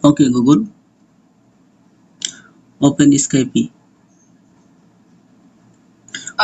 Okay, Google, open Skype.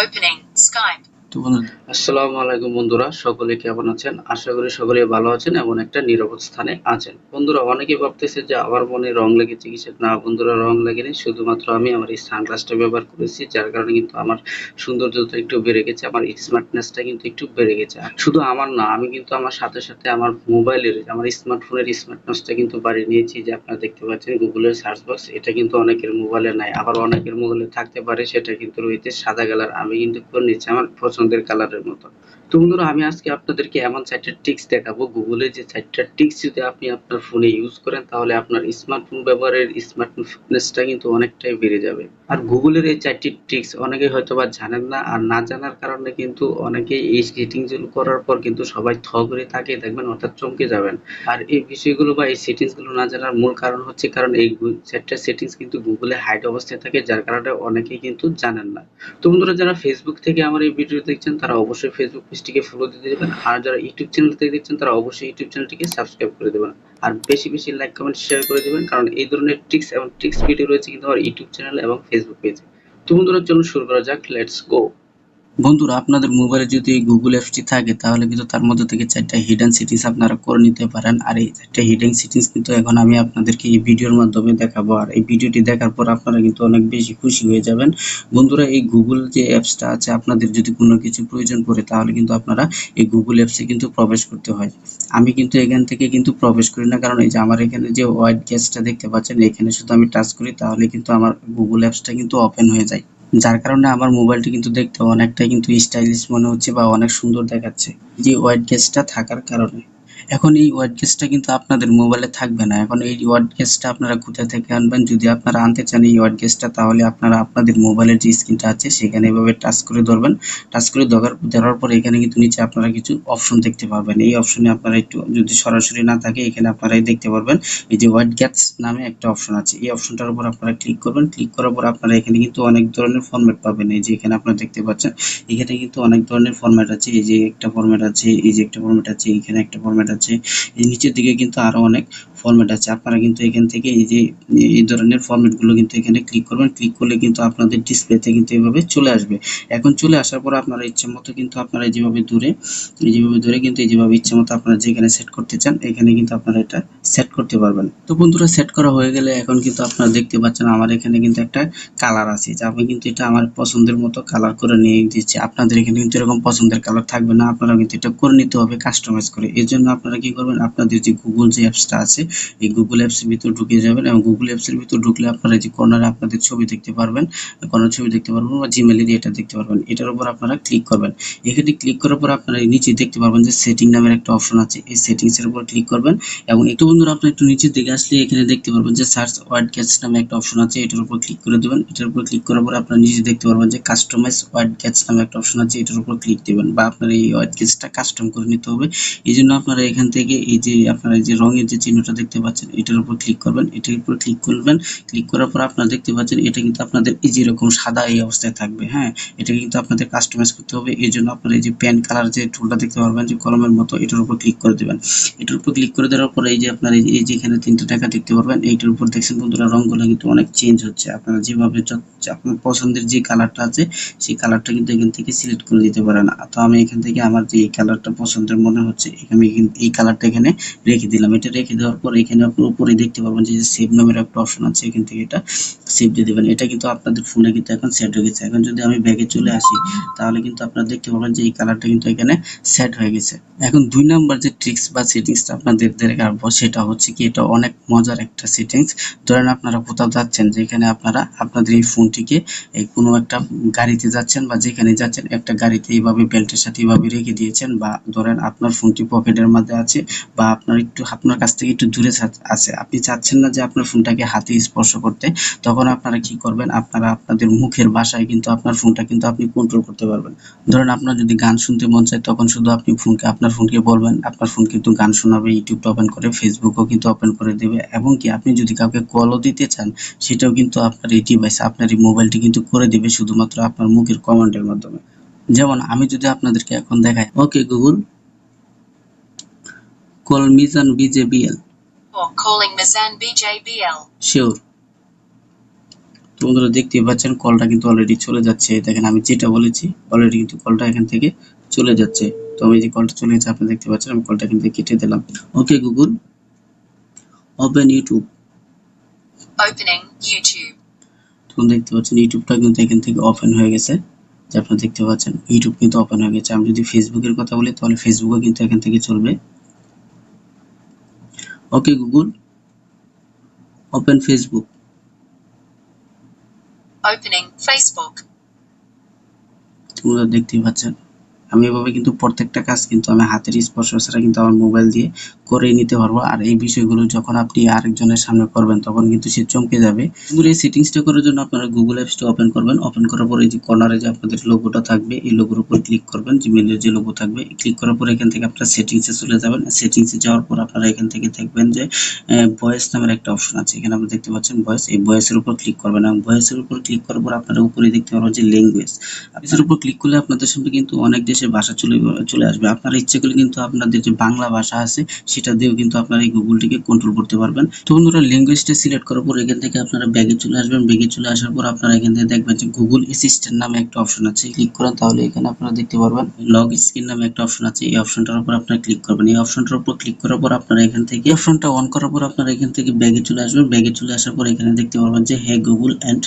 Opening Skype. তো বন্ধুরা আসসালামু আলাইকুম বন্ধুরা, সকলে কেমন আছেন? আশা করি সকলে ভালো আছেন এবং একটা নিরাপদ স্থানে আছেন। বন্ধুরা অনেকেই ভাবতেছে যে আমার মনে রং লেগেছে কিসের। না বন্ধুরা, রং লাগেনি, শুধুমাত্র আমি আমার এই সানগ্লাসটা ব্যবহার করেছি, যার কারণে কিন্তু আমার সৌন্দর্যতা একটু বেড়ে গেছে, আমার স্মার্টনেসটা কিন্তু একটু বেড়ে গেছে। আর শুধু আমার না, আমি কিন্তু আমার সাথে সাথে আমার মোবাইলের, আমার স্মার্টফোনের স্মার্টনেসটা কিন্তু বাড়িয়ে নিয়েছি। যে আপনারা দেখতে পাচ্ছেন গুগলের সার্চ বক্স, এটা কিন্তু অনেকের মোবাইলে নাই, আবার অনেকের মোবাইলে থাকতে পারে, সেটা কিন্তু রয়েছে সাদা কালার। আমি কিন্তু করে নিচ্ছি আমার পছন্দের কালারের মতো। তো বন্ধুরা, আমি আজকে আপনাদেরকে এমন 4টা ট্রিক্স দেখাবো। গুগলের যে 4টা ট্রিক্স যদি আপনি আপনার ফোনে ইউজ করেন, তাহলে আপনার স্মার্টফোন ব্যবহারের স্মার্টনেসটা কিন্তু অনেকটাই বেড়ে যাবে। আর গুগলের এই 4টি ট্রিক্স অনেকেই হয়তোবা জানেন না, আর না জানার কারণে কিন্তু অনেকেই এই সেটিংস গুলো করার পর কিন্তু সবাই থ করে তাকিয়ে থাকবেন, অর্থাৎ চমকে যাবেন। আর এই বিষয়গুলো বা এই সেটিংস গুলো না জানার মূল কারণ হচ্ছে, কারণ এই 4টা সেটিংস কিন্তু গুগলে হাইড অবস্থায় থাকে, যার কারণে অনেকেই কিন্তু জানেন না। তো বন্ধুরা, যারা ফেসবুক থেকে আমার এই ভিডিও দেখছেন, তারা অবশ্যই ফেসবুক পেজটিকে ফলো দিয়ে দেবেন। আর যারা ইউটিউব চ্যানেল থেকে দেখছেন, তারা অবশ্যই ইউটিউব চ্যানেলটিকে সাবস্ক্রাইব করে দেবেন। আর বেশি বেশি লাইক, কমেন্ট, শেয়ার করে দেবেন, কারণ এই ধরনের ট্রিক্স এবং ট্রিক্স ভিডিও রয়েছে কিন্তু আমার ইউটিউব চ্যানেল এবং ফেসবুক পেজে। তো বন্ধুরা, চলুন শুরু করা যাক, লেটস গো। বন্ধুরা, আপনাদের মোবাইলে যদি গুগল অ্যাপসটি থাকে, তাহলে কিন্তু তার মধ্যে থেকে 4টা হিডেন সেটিংস আপনারা করে নিতে পারেন। আর এই 4টা হিডেন সেটিংস কিন্তু এখন আমি আপনাদেরকে এই ভিডিওর মাধ্যমে দেখাবো। আর এই ভিডিওটি দেখার পর আপনারা কিন্তু অনেক বেশি খুশি হয়ে যাবেন। বন্ধুরা, এই গুগল যে অ্যাপসটা আছে, আপনাদের যদি কোনো কিছু প্রয়োজন পড়ে, তাহলে কিন্তু আপনারা এই গুগল অ্যাপসে কিন্তু প্রবেশ করতে হয়। আমি কিন্তু এখান থেকে কিন্তু প্রবেশ করি না, কারণ এই যে আমার এখানে যে হোয়াইট গ্যাসটা দেখতে পাচ্ছেন, এখানে শুধু আমি টাচ করি, তাহলে কিন্তু আমার গুগল অ্যাপসটা কিন্তু ওপেন হয়ে যায়। যার কারণে আমার মোবাইলটি কিন্তু দেখতে অনেকটাই কিন্তু স্টাইলিশ মনে হচ্ছে বা অনেক সুন্দর দেখাচ্ছে, যে হোয়াইট কেসটা থাকার কারণে। এখন এই হোয়াইট কেসটা কিন্তু আপনাদের মোবাইলে থাকবে না। এখন এই হোয়াইট কেসটা আপনারা কোথা থেকে আনবেন? যদি আপনারা আনতে চান এই হোয়াইট কেসটা, তাহলে আপনারা আপনাদের মোবাইলের যে স্ক্রিনটা আছে, সেখানে এভাবে টাচ করে ধরবেন। টাচ করে ধরার পরে এখানে কিন্তু নিচে আপনারা কিছু অপশন দেখতে পারবেন। এই অপশনে আপনারা একটু, যদি সরাসরি না থাকে, এখানে আপনারা দেখতে পারবেন এই যে হোয়াইট গ্যাস নামে একটা অপশন আছে। এই অপশনটার উপর আপনারা ক্লিক করবেন। ক্লিক করার পর আপনারা এখানে কিন্তু অনেক ধরনের ফরম্যাট পাবেন। এই যে এখানে আপনারা দেখতে পাচ্ছেন, এখানে কিন্তু অনেক ধরনের ফরম্যাট আছে। এই যে একটা ফরম্যাট আছে, এই যে একটা ফরম্যাট আছে, এখানে একটা ফরম্যাট আছে, এই নিচের দিকে কিন্তু আরো অনেক ফরম্যাট আছে। আপনারা কিন্তু এখান থেকে এই যে এই ধরনের ফরম্যাট গুলো কিন্তু এখানে ক্লিক করবেন। ক্লিক করলে কিন্তু আপনাদের ডিসপ্লেতে কিন্তু এভাবে চলে আসবে। এখন চলে আসার পর আপনারা ইচ্ছে মতো কিন্তু আপনারা যেভাবে ধরে কিন্তু এই যেভাবে ইচ্ছে মতো আপনারা যেখানে সেট করতে চান, এখানে কিন্তু আপনারা এটা সেট করতে পারবেন। তো বন্ধুরা, সেট করা হয়ে গেলে এখন কিন্তু আপনারা দেখতে পাচ্ছেন আমার এখানে কিন্তু একটা কালার আছে, যে আমি কিন্তু এটা আমার পছন্দের মতো কালার করে নিয়ে দিচ্ছি। আপনাদের এখানে কিন্তু এরকম পছন্দের কালার থাকবে না, আপনারা কিন্তু এটা করে নিতে হবে কাস্টমাইজ করে। এর জন্য আপনারা কি করবেন, আপনাদের যে গুগল যে অ্যাপসটা আছে, এই গুগল অ্যাপসের ভিতর ঢুকে যাবেন, এবং গুগল অ্যাপসের ভিতর ঢুকলে আপনারা যে কর্নারে আপনাদের ছবি দেখতে পারবেন, কর্নার ছবি দেখতে পারবেন, বা জিমেইলের এটা দেখতে পারবেন। এটার উপর আপনারা ক্লিক করবেন। এখানে ক্লিক করার পর আপনারা নিচে দেখতে পারবেন যে সেটিং নামের একটা অপশন আছে, এই সেটিংস এর উপর ক্লিক করবেন। এবং একটু বন্ধুরা, আপনি একটু নিচের দিকে আসলে এখানে দেখতে পারবেন যে সার্চ হোয়াইট গ্যাস নামে একটা অপশন আছে, এটার উপর ক্লিক করে দেবেন। এটার উপর ক্লিক করার পর আপনারা নিচে দেখতে পারবেন যে কাস্টমাইজ হোয়াইট গ্যাস নামে একটা অপশন আছে, এটার উপর ক্লিক দিবেন। বা আপনার এই হোয়াইট গ্যাসটা কাস্টম করে নিতে হবে। এই জন্য আপনারা এখান থেকে এই যে আপনারা যে রঙের যে চিহ্নটা দেখতে পাচ্ছেন, এটার উপর ক্লিক করবেন। এটার উপর ক্লিক করবেন। ক্লিক করার পর আপনারা দেখতে পাচ্ছেন এটা কিন্তু আপনাদের এই যে এরকম সাদা এই অবস্থায় থাকবে। হ্যাঁ, এটা কিন্তু আপনাদের কাস্টমাইজ করতে হবে। এই জন্য আপনারা এই যে পেন কালার যে টুলটা দেখতে পারবেন, যে কলমের মতো, এটার উপর ক্লিক করে দেবেন। এটার উপর ক্লিক করে দেওয়ার পরে এই যে আপনার এই যে এখানে 3টা রেখা দেখতে পারবেন, এইটার উপর দেখছেন বন্ধুরা, রংগুলো কিন্তু অনেক চেঞ্জ হচ্ছে। আপনারা যেভাবে আপনার পছন্দের যে কালারটা আছে, সেই কালারটা কিন্তু এখান থেকে সিলেক্ট করে দিতে পারেন। তো আমি এখান থেকে আমার যে এই কালারটা পছন্দের মনে হচ্ছে, আমি এই কালারটা এখানে রেখে দিলাম। এটা রেখে দেওয়ার পর এখানে আপনি উপরে দেখতে পারবেন যে সেভ নামের একটা অপশন আছে, এখান থেকে এটা সেভ দিয়ে দেবেন। এটা কিন্তু আপনাদের ফোনে কিন্তু এখন সেট হয়ে গেছে। এখন যদি আমি ব্যাগে চলে আসি, তাহলে কিন্তু আপনারা দেখতে পাবেন যে এই কালারটা কিন্তু এখানে সেট হয়ে গেছে। এখন 2 নাম্বার যে ট্রিক্স বা সেটিংসটা আপনাদের দেখাবো, সেটা হচ্ছে কি, এটা অনেক মজার একটা সেটিংস। ধরেন আপনারা কোথাও যাচ্ছেন, যেখানে আপনারা আপনাদের এই ফোনটিকে এই কোনো একটা গাড়িতে যাচ্ছেন, বা যেখানে যাচ্ছেন, একটা গাড়িতে এইভাবে বেল্টের সাথে এইভাবে রেখে দিয়েছেন, বা ধরেন আপনার ফোনটি পকেটের মধ্যে আছে, বা আপনার কাছ থেকে একটু দূরে আছে, আপনি চাচ্ছেন না যে আপনার ফোনটাকে হাতে স্পর্শ করতে, তখন আপনারা কি করবেন, আপনারা আপনাদের মুখের ভাষায় কিন্তু আপনার ফোনটা কিন্তু আপনি কন্ট্রোল করতে পারবেন। ধরেন আপনার যদি গান শুনতে মন চায়, তখন শুধু আপনি আপনার ফোনকে বলবেন, আপনার ফোন কিন্তু গান শোনাবে, ইউটিউবটা ওপেন করে, ফেসবুকও কিন্তু ওপেন করে দেবে। এবং কি, আপনি যদি কাউকে কলও দিতে চান, সেটাও কিন্তু আপনার এই ডিভাইস, আপনার এই মোবাইলটি কিন্তু করে দিবে, শুধুমাত্র আপনার মুখের কমান্ডের মাধ্যমে। যেমন আমি যদি আপনাদেরকে এখন দেখাই, okay Google, call Mizan BJBL. or calling Mizan BJBL. Sure. তো বন্ধুরা দেখতেই পাচ্ছেন কলটা কিন্তু অলরেডি চলে যাচ্ছে। দেখেন আমি যেটা বলেছি অলরেডি কিন্তু কলটা এখান থেকে চলে যাচ্ছে। তো আমি যে কলটা চলে গেছে আপনি দেখতে পাচ্ছেন, আমি কলটা কিন্তু কেটে দিলাম। Okay Google, open YouTube. Opening YouTube. তখন দেখতে পাচ্ছেন ইউটিউবটা কিন্তু এখান থেকে ওপেন হয়ে গেছে। যে আপনারা দেখতে পাচ্ছেন ইউটিউব কিন্তু ওপেন হয়ে গেছে। আমি যদি ফেসবুকের কথা বলি তাহলে ফেসবুকও কিন্তু এখান থেকে চলবে। Okay Google, open Facebook. Opening Facebook. তোমরা দেখতেই পাচ্ছেন আমি এভাবে কিন্তু প্রত্যেকটা কাজ কিন্তু আমি হাতের স্পর্শ ছাড়া কিন্তু আমার মোবাইল দিয়ে করে নিতে পারবো। আর এই বিষয়গুলো যখন আপনি আরেকজনের সামনে করবেন তখন কিন্তু সে চমকে যাবে। এই সেটিংসটা করার জন্য আপনারা গুগল অ্যাপসটা ওপেন করবেন। ওপেন করার পর এই যে কর্নারে যে আপনাদের লোগোটা থাকবে এই লোগোর উপর ক্লিক করবেন, জিমেইলের যে লোগো থাকবে ক্লিক করার পর এখান থেকে আপনারা সেটিংসে চলে যাবেন। সেটিংসে যাওয়ার পর আপনারা এখান থেকে দেখবেন যে ভয়েস নামের একটা অপশন আছে। এখানে আপনারা দেখতে পাচ্ছেন ভয়েস, এই ভয়েসের উপর ক্লিক করবেন এবং ভয়েসের উপর ক্লিক করার পর আপনারা উপরে দেখতে পারবেন যে ল্যাঙ্গুয়েজ। এর উপর ক্লিক করলে আপনাদের সামনে কিন্তু অনেক দেশের ভাষা চলে আসবে। আপনারা ইচ্ছে করলে কিন্তু আপনাদের যে বাংলা ভাষা আছে সেটা দিয়েও কিন্তু আপনারা এই গুগলটিকে কন্ট্রোল করতে পারবেন। তো বন্ধুরা ল্যাঙ্গুয়েজটা সিলেক্ট করার পর এখান থেকে আপনারা ব্যাগে চলে আসবেন। ব্যাগে চলে আসার পর আপনারা এখান থেকে দেখবেন যে গুগল অ্যাসিস্ট্যান্ট নামে একটা অপশন আছে, ক্লিক করেন তাহলে এখানে আপনারা দেখতে পারবেন লগ স্ক্রিন নামে একটা অপশন আছে। এই অপশনটার উপর আপনারা ক্লিক করবেন। এই অপশনটার উপর ক্লিক করার পর আপনারা এখান থেকে অপশনটা অন করার পর আপনারা এখান থেকে ব্যাগে চলে আসবেন। ব্যাগে চলে আসার পর এখানে দেখতে পারবেন যে hey Google and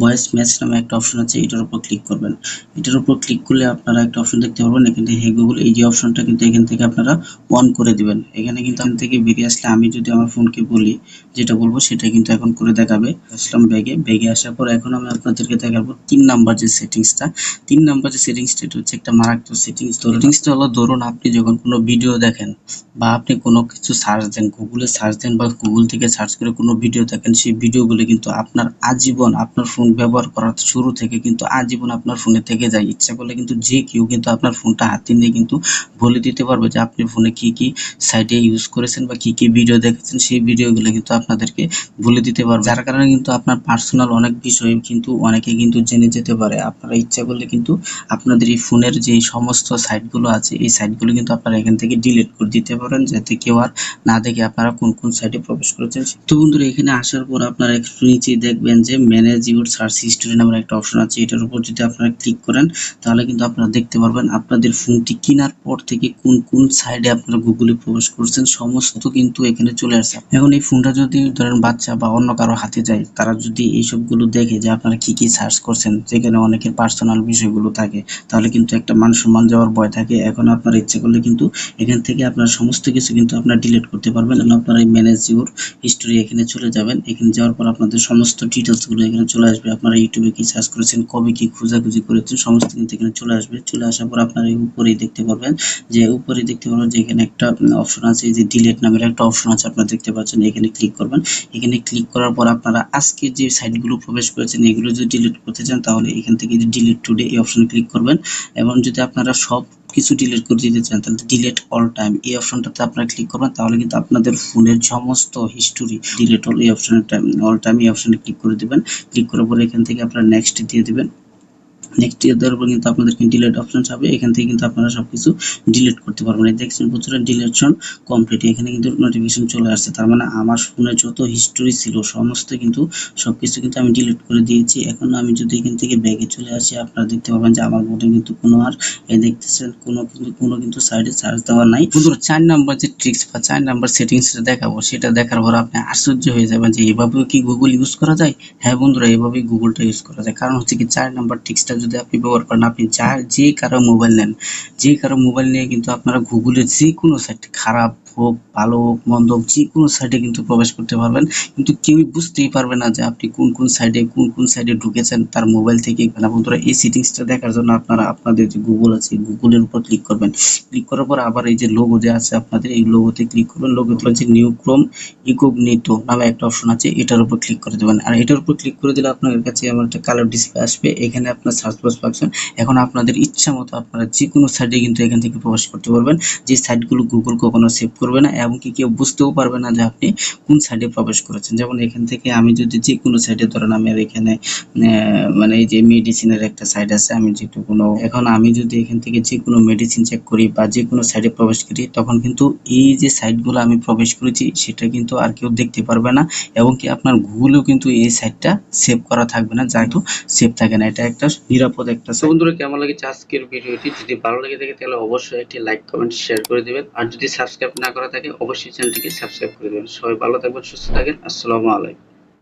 voice match নামে একটা অপশন আছে, এটার উপর ক্লিক করবেন। এটার উপর ক্লিক করলে আপনারা একটা অপশন দেখতে পারবেন এখানে হে গুগল, এই যে অপশনটা কিন্তু এখান থেকে আপনারা অন করে দিবেন। এখানে কিন্তু এখান থেকে বেরিয়ে আসলে আমি যদি আমার ফোনকে বলি যেটা বলবো সেটা কিন্তু এখন করে দেখাবে। আসলাম ব্যাগে, ব্যাগে আসার পর এখন আমি আপনাদেরকে দেখাবো 3 নাম্বার যে সেটিংসটা। 3 নাম্বার যে সেটিংসটা এটা হচ্ছে একটা মারাত্মক সেটিংস। সেটিংসটা হলো ধরুন আপনি যখন কোনো ভিডিও দেখেন বা আপনি কোনো কিছু সার্চ দেন, গুগলে সার্চ দেন বা গুগল থেকে সার্চ করে কোনো ভিডিও দেখেন, সেই ভিডিওগুলো কিন্তু আপনার আজীবন আপনার ফোন ব্যবহার করার শুরু থেকে কিন্তু আজীবন আপনার ফোনে থেকে যায়। ইচ্ছা করলে কিন্তু যে কেউ কিন্তু আপনার ফোনটা হাতে নিয়ে কিন্তু বলে দিতে পারবে যে আপনি ফোনে কি কি সাইটে ইউজ করেছেন বা কি কি ভিডিও দেখেছেন, সেই ভিডিওগুলো কিন্তু আপনাদেরকে বলে দিতে পারবে। যার কারণে কিন্তু আপনার পার্সোনাল অনেক বিষয় কিন্তু অনেকে কিন্তু জেনে যেতে পারে। আপনারা ইচ্ছা করলে কিন্তু আপনাদের এই ফোনের যে সমস্ত সাইটগুলো আছে এই সাইটগুলো কিন্তু আপনারা এখান থেকে ডিলিট করে দিতে পারেন যাতে কেউ আর না দেখে আপনারা কোন কোন সাইটে প্রবেশ করেছেন। তো বন্ধুরা এখানে আসার পর আপনারা একটু নিচে দেখবেন যে ম্যানেজ ইউর সার্চ হিস্টোরি নামের একটা অপশন আছে। এটার উপর যদি আপনারা ক্লিক করেন তাহলে কিন্তু আপনারা দেখতে পারবেন আপনাদের ফোনটি কেনার পর থেকে কোন কোন সাইটে আপনারা গুগলে প্রবেশ করছেন সমস্ত কিন্তু এখানে চলে আসছে। এখন এই ফোনটা যদি ধরেন বাচ্চা বা অন্য কারো হাতে যায়, তারা যদি এইসবগুলো দেখে যে আপনারা কি কি সার্চ করছেন, যেখানে অনেকের পার্সোনাল বিষয়গুলো থাকে, তাহলে কিন্তু একটা মান সম্মান যাওয়ার ভয় থাকে। এখন আপনারা ইচ্ছে করলে কিন্তু এখান থেকে আপনারা সমস্ত কিছু কিন্তু আপনারা ডিলিট করতে পারবেন। এবং আপনারা এই ম্যানেজ ইউর হিস্টোরি এখানে চলে যাবেন। এখানে যাওয়ার পর আপনাদের সমস্ত ডিটেলসগুলো এখানে চলে আসবে। আপনারা ইউটিউবে কি সার্চ করেছেন, কবে কি খোঁজাখুঁজি করেছেন, সমস্ত কিন্তু এখানে চলে আসবে। চলে আসার পর আপনারা উপরেই দেখতে পারবেন যে এখানে একটা অপশন আছে, এই যে ডিলিট নামের একটা অপশন আছে আপনারা দেখতে পাচ্ছেন। এখানে ক্লিক করবেন। এখানে ক্লিক করার পর আপনারা আজকে যে সাইটগুলো প্রবেশ করেছেন এগুলো যদি ডিলিট করতে চান তাহলে এখান থেকে ডিলিট টুডে এই অপশনে ক্লিক করবেন। এবং যদি আপনারা সব কিছু ডিলিট করে দিতে চান তাহলে ডিলিট অল টাইম এই অপশনটাতে আপনারা ক্লিক করবেন। তাহলে কিন্তু আপনাদের ফোনের সমস্ত হিস্টোরি ডিলিট অল এই অপশনে অল টাইম এই অপশনে ক্লিক করে দিবেন। ক্লিক করার পর এখান থেকে আপনারা নেক্সট দিয়ে দিবেন। নেক্সট ইয়ার দেওয়ার পর কিন্তু আপনাদেরকে ডিলিট অপশন হবে। এখান থেকে কিন্তু আপনারা সবকিছু ডিলিট করতে পারবেন। এই দেখছেন বন্ধুরা ডিলিটশন কমপ্লিট, এখানে কিন্তু নোটিফিকেশন চলে আসছে। তার মানে আমার ফোনে যত হিস্টোরি ছিল সমস্ত কিন্তু সবকিছু কিন্তু আমি ডিলিট করে দিয়েছি। এখন আমি যদি এখান থেকে ব্যাগে চলে আসি আপনারা দেখতে পাবেন যে আমার ফোনে কিন্তু কোনো আর দেখতেছেন কোনো কিন্তু সাইডে চার্জ দেওয়া নাই। বন্ধুরা 4 নাম্বার যে ট্রিক্স বা 4 নাম্বার সেটিংসটা দেখাবো সেটা দেখার পর আপনি আশ্চর্য হয়ে যাবেন যে এভাবেও কি গুগল ইউজ করা যায়। হ্যাঁ বন্ধুরা এভাবেই গুগলটা ইউজ করা যায়। কারণ হচ্ছে কি 4 নাম্বার ট্রিক্সটা যদি আপনি ব্যবহার করেন, আপনি যে কারো মোবাইল নেন, যে কারো মোবাইল নিয়ে কিন্তু আপনারা গুগলের যে কোনো সাইট খারাপ হোক ভালো হোক মন্দ হোক যে কোনো সাইটে কিন্তু প্রবেশ করতে পারবেন। কিন্তু কেউই বুঝতেই পারবে না যে আপনি কোন কোন সাইটে ঢুকেছেন তার মোবাইল থেকে। বন্ধুরা এই সেটিংসটা দেখার জন্য আপনারা আপনাদের যে গুগল আছে গুগলের উপর ক্লিক করবেন। ক্লিক করার পর আবার এই যে লোগো যে আছে আপনাদের এই লোগোতে ক্লিক করবেন। লোগোতে হচ্ছে নিউ ক্রোম ইনকগনিটো নামে একটা অপশন আছে, এটার উপর ক্লিক করে দেবেন। আর এটার উপর ক্লিক করে দিলে আপনার কাছে এমন একটা কালার ডিসপ্লে আসবে। এখানে আপনার সার্চ বক্স পাচ্ছেন। এখন আপনাদের ইচ্ছা মতো আপনারা যে কোনো সাইটে কিন্তু এখান থেকে প্রবেশ করতে পারবেন। যে সাইটগুলো গুগল কখনো সেভ করবে করবে না এবং কি কেউ বুঝতেও পারবে না যে আপনি কোন সাইটে প্রবেশ করেছেন। যেমন এখান থেকে আমি যদি যে কোনো সাইটে ধরেন আমি আর এখানে মানে এই যে মেডিসিনের একটা সাইট আছে, আমি যেটুকু এখন আমি যদি এখান থেকে যে কোনো মেডিসিন চেক করি বা যে কোনো সাইটে প্রবেশ করি, তখন কিন্তু এই যে সাইটগুলো আমি প্রবেশ করেছি সেটা কিন্তু আর কেউ দেখতে পারবে না এবং কি আপনার গুগলেও কিন্তু এই সাইটটা সেভ করা থাকবে না, যা একটু সেভ থাকে না। এটা একটা নিরাপদ একটা তো সাইট। বন্ধুরা, কেমন লেগেছে আজকের ভিডিওটি? যদি ভালো লেগে থাকে তাহলে অবশ্যই একটি লাইক, কমেন্ট, শেয়ার করে দিবেন। আর যদি সাবস্ক্রাইব না করা থাকে অবশ্যই চ্যানেলটিকে সাবস্ক্রাইব করে দিবেন। সবাই ভালো থাকবেন, সুস্থ থাকেন। আসসালামু আলাইকুম।